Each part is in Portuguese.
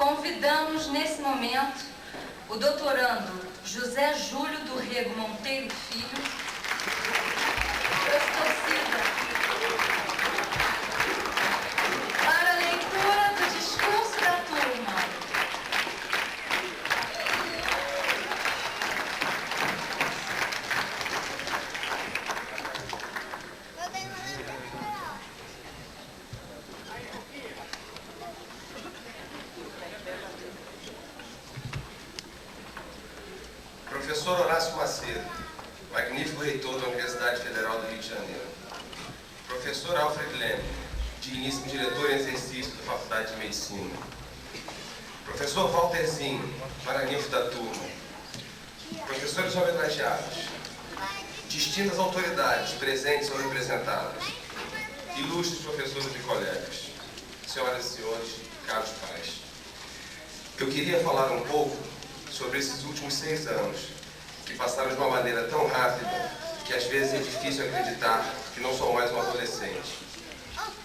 Convidamos nesse momento o doutorando José Júlio do Rego Monteiro Filho, para a leitura do discurso da turma. Professor Horácio Macedo, magnífico reitor da Universidade Federal do Rio de Janeiro. Professor Alfred Leme, digníssimo diretor em exercício da Faculdade de Medicina. Professor Walterzinho, paraninfo da turma. Professores homenageados. Distintas autoridades presentes ou representadas. Ilustres professores e colegas. Senhoras e senhores, caros pais. Eu queria falar um pouco sobre esses últimos 6 anos, que passaram de uma maneira tão rápida que às vezes é difícil acreditar que não sou mais um adolescente.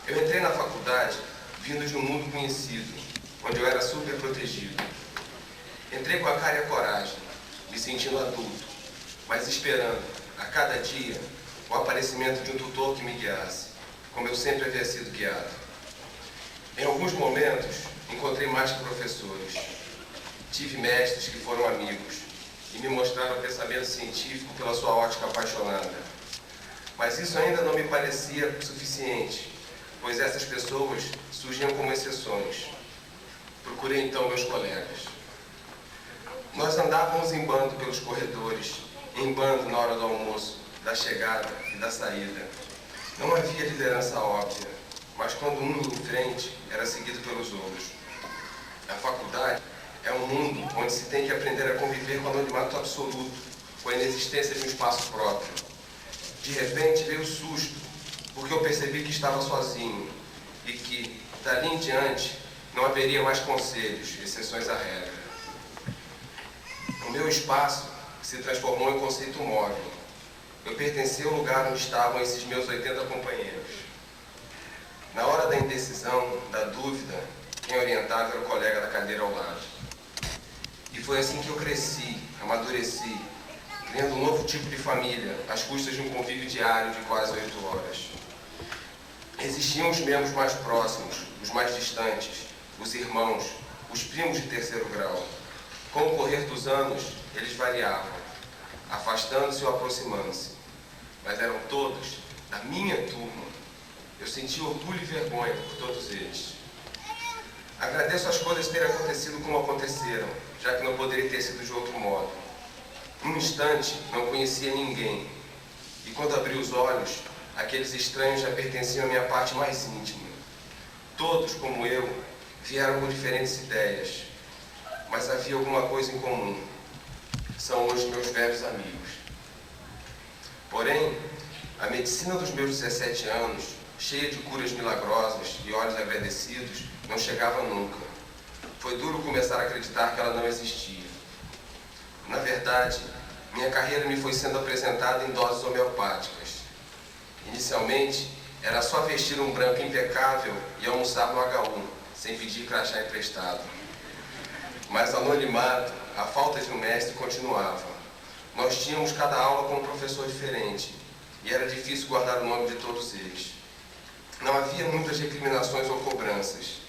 Eu entrei na faculdade vindo de um mundo conhecido, onde eu era super protegido. Entrei com a cara e a coragem, me sentindo adulto, mas esperando, a cada dia, o aparecimento de um tutor que me guiasse, como eu sempre havia sido guiado. Em alguns momentos, encontrei mais que professores. Tive mestres que foram amigos e me mostraram o pensamento científico pela sua ótica apaixonada. Mas isso ainda não me parecia suficiente, pois essas pessoas surgiam como exceções. Procurei então meus colegas. Nós andávamos em bando pelos corredores, em bando na hora do almoço, da chegada e da saída. Não havia liderança óbvia, mas quando um ia em frente, era seguido pelos outros. A faculdade é um mundo onde se tem que aprender a conviver com o anonimato absoluto, com a inexistência de um espaço próprio. De repente veio o susto, porque eu percebi que estava sozinho e que, dali em diante, não haveria mais conselhos, exceções à regra. O meu espaço se transformou em conceito móvel. Eu pertencia ao lugar onde estavam esses meus 80 companheiros. Na hora da indecisão, da dúvida, quem orientava era o colega da cadeira ao lado. E foi assim que eu cresci, amadureci, criando um novo tipo de família, às custas de um convívio diário de quase 8 horas. Existiam os membros mais próximos, os mais distantes, os irmãos, os primos de terceiro grau. Com o correr dos anos, eles variavam, afastando-se ou aproximando-se. Mas eram todos da minha turma. Eu senti orgulho e vergonha por todos eles. Agradeço as coisas terem acontecido como aconteceram, já que não poderia ter sido de outro modo. Num instante, não conhecia ninguém. E quando abri os olhos, aqueles estranhos já pertenciam à minha parte mais íntima. Todos, como eu, vieram com diferentes ideias. Mas havia alguma coisa em comum. São hoje meus velhos amigos. Porém, a medicina dos meus 17 anos, cheia de curas milagrosas e olhos agradecidos, não chegava nunca. Foi duro começar a acreditar que ela não existia. Na verdade, minha carreira me foi sendo apresentada em doses homeopáticas. Inicialmente, era só vestir um branco impecável e almoçar no H1, sem pedir crachá emprestado. Mas o anonimato, a falta de um mestre continuava. Nós tínhamos cada aula com um professor diferente, e era difícil guardar o nome de todos eles. Não havia muitas recriminações ou cobranças,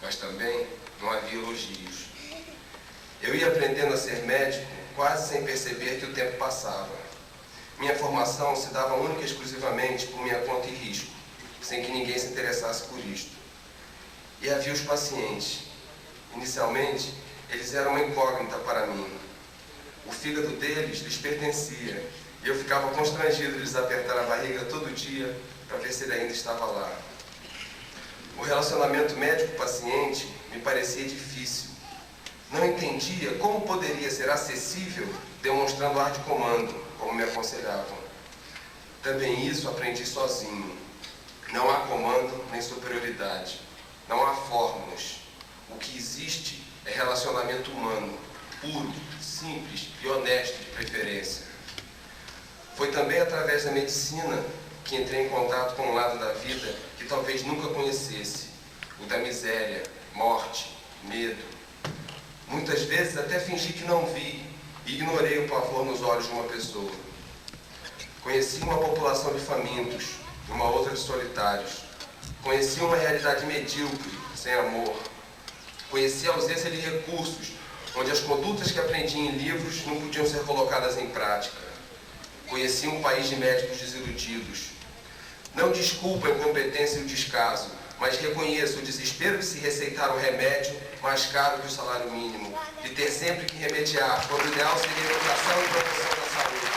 mas também não havia elogios. Eu ia aprendendo a ser médico quase sem perceber que o tempo passava. Minha formação se dava única e exclusivamente por minha conta e risco, sem que ninguém se interessasse por isto. E havia os pacientes. Inicialmente, eles eram uma incógnita para mim. O fígado deles lhes pertencia, e eu ficava constrangido de lhes apertar a barriga todo dia para ver se ele ainda estava lá. O relacionamento médico-paciente me parecia difícil. Não entendia como poderia ser acessível demonstrando ar de comando, como me aconselhavam. Também isso aprendi sozinho. Não há comando nem superioridade. Não há fórmulas. O que existe é relacionamento humano, puro, simples e honesto de preferência. Foi também através da medicina que entrei em contato com um lado da vida que talvez nunca conhecesse, o da miséria, morte, medo, Muitas vezes até fingi que não vi e ignorei o pavor nos olhos de uma pessoa. Conheci uma população de famintos e uma outra de solitários. Conheci uma realidade medíocre, sem amor. Conheci a ausência de recursos, onde as condutas que aprendi em livros não podiam ser colocadas em prática. Conheci um país de médicos desiludidos. Não desculpo a incompetência e o descaso, mas reconheço o desespero de se receitar um remédio mais caro que o salário mínimo, de ter sempre que remediar, quando o ideal seria a educação e promoção da saúde.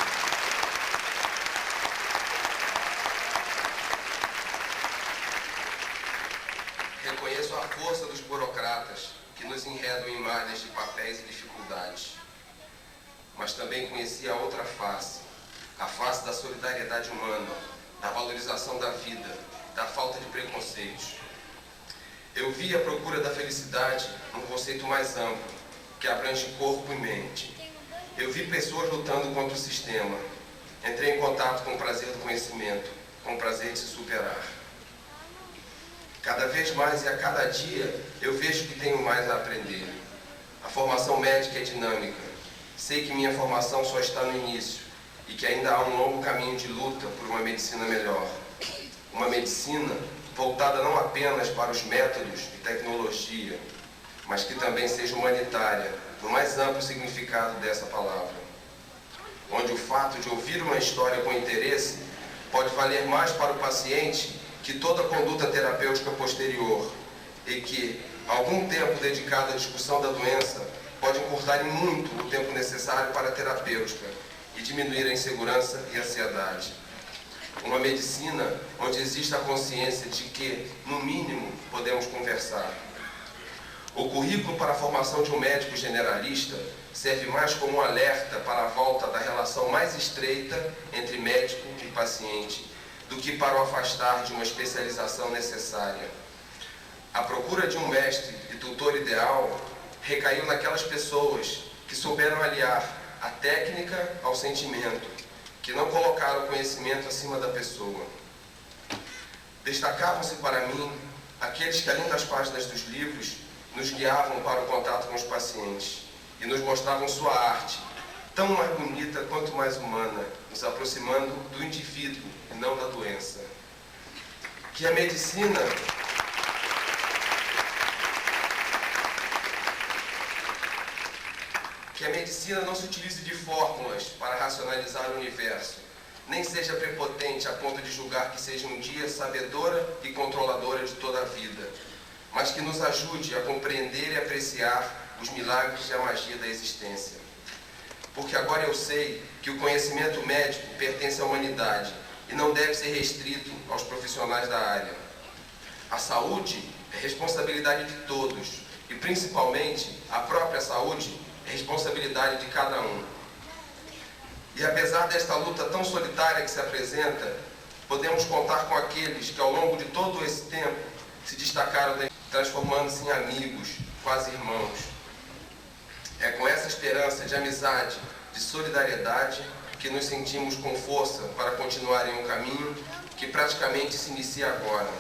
Reconheço a força dos burocratas que nos enredam em malhas de papéis e dificuldades. Mas também conheci a outra face, a face da solidariedade humana, da valorização da vida, da falta de preconceitos. Eu vi a procura da felicidade num conceito mais amplo, que abrange corpo e mente. Eu vi pessoas lutando contra o sistema. Entrei em contato com o prazer do conhecimento, com o prazer de se superar. Cada vez mais e a cada dia eu vejo que tenho mais a aprender. A formação médica é dinâmica. Sei que minha formação só está no início e que ainda há um longo caminho de luta por uma medicina melhor. Uma medicina voltada não apenas para os métodos e tecnologia, mas que também seja humanitária, no mais amplo significado dessa palavra. Onde o fato de ouvir uma história com interesse pode valer mais para o paciente que toda conduta terapêutica posterior, e que algum tempo dedicado à discussão da doença pode encurtar em muito o tempo necessário para a terapêutica e diminuir a insegurança e a ansiedade. Uma medicina onde existe a consciência de que, no mínimo, podemos conversar. O currículo para a formação de um médico generalista serve mais como um alerta para a volta da relação mais estreita entre médico e paciente, do que para o afastar de uma especialização necessária. A procura de um mestre e tutor ideal recaiu naquelas pessoas que souberam aliar a técnica ao sentimento, que não colocaram o conhecimento acima da pessoa. Destacavam-se para mim aqueles que, além das páginas dos livros, nos guiavam para o contato com os pacientes e nos mostravam sua arte, tão mais bonita quanto mais humana, nos aproximando do indivíduo e não da doença. Que a medicina não se utilize de fórmulas para racionalizar o universo, nem seja prepotente a ponto de julgar que seja um dia sabedora e controladora de toda a vida, mas que nos ajude a compreender e apreciar os milagres e a magia da existência. Porque agora eu sei que o conhecimento médico pertence à humanidade e não deve ser restrito aos profissionais da área. A saúde é responsabilidade de todos e, principalmente, a própria saúde é responsabilidade de cada um. E apesar desta luta tão solitária que se apresenta, podemos contar com aqueles que ao longo de todo esse tempo se destacaram, transformando-se em amigos, quase irmãos. É com essa esperança de amizade, de solidariedade, que nos sentimos com força para continuar em um caminho que praticamente se inicia agora.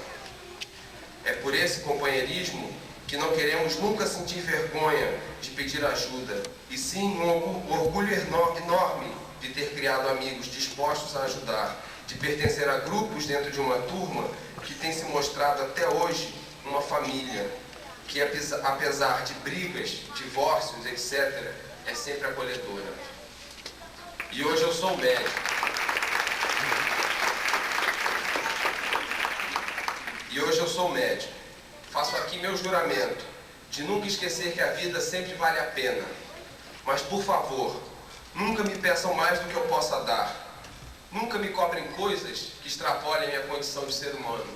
É por esse companheirismo que não queremos nunca sentir vergonha de pedir ajuda, e sim um orgulho enorme de ter criado amigos dispostos a ajudar, de pertencer a grupos dentro de uma turma que tem se mostrado até hoje uma família, que apesar de brigas, divórcios, etc., é sempre acolhedora. E hoje eu sou médico. Faço aqui meu juramento de nunca esquecer que a vida sempre vale a pena. Mas, por favor, nunca me peçam mais do que eu possa dar. Nunca me cobrem coisas que extrapolem a minha condição de ser humano.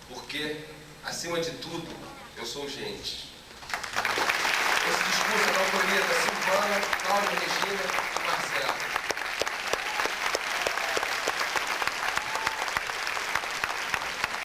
Porque, acima de tudo, eu sou gente. Esse discurso é da autoria da Silvana, Cláudia Regina,